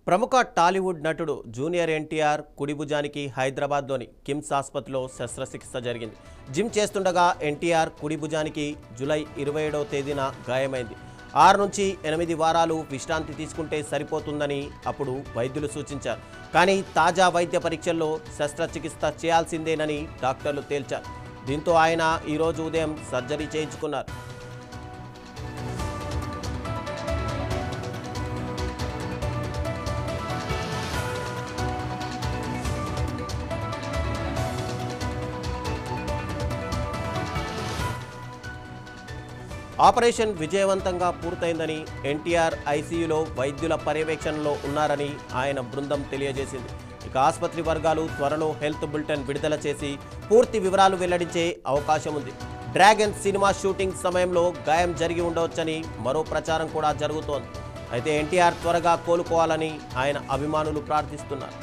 ప్రముఖ టాలీవుడ్ నటుడు జూనియర్ ఎన్టీఆర్ కుడి భుజానికి హైదరాబాద్లోని కిమ్స్ ఆసుపత్రిలో శస్త్రచికిత్స జరిగింది. జిమ్ చేస్తుండగా ఎన్టీఆర్ కుడి భుజానికి జూలై 27వ తేదీన గాయమైంది. 6 నుంచి 8 వారాలు విశ్రాంతి తీసుకుంటే సరిపోతుందని అప్పుడు వైద్యులు సూచించారు. కానీ తాజా వైద్య పరీక్షల్లో శస్త్రచికిత్స చేయాల్సిందేనని డాక్టర్లు తేల్చారు. దీంతో ఆయన ఈరోజు ఉదయం సర్జరీ చేయించుకున్నారు. ఆపరేషన్ విజయవంతంగా పూర్తయిందని, ఎన్టీఆర్ ఐసీయూలో వైద్యుల పర్యవేక్షణలో ఉన్నారని ఆయన బృందం తెలియజేసింది. ఇక ఆసుపత్రి వర్గాలు త్వరలో హెల్త్ బులెటిన్ విడుదల చేసి పూర్తి వివరాలు వెల్లడించే అవకాశం ఉంది. డ్రాగన్ సినిమా షూటింగ్ సమయంలో గాయం జరిగి ఉండవచ్చని మరో ప్రచారం కూడా జరుగుతోంది. అయితే ఎన్టీఆర్ త్వరగా కోలుకోవాలని ఆయన అభిమానులు ప్రార్థిస్తున్నారు.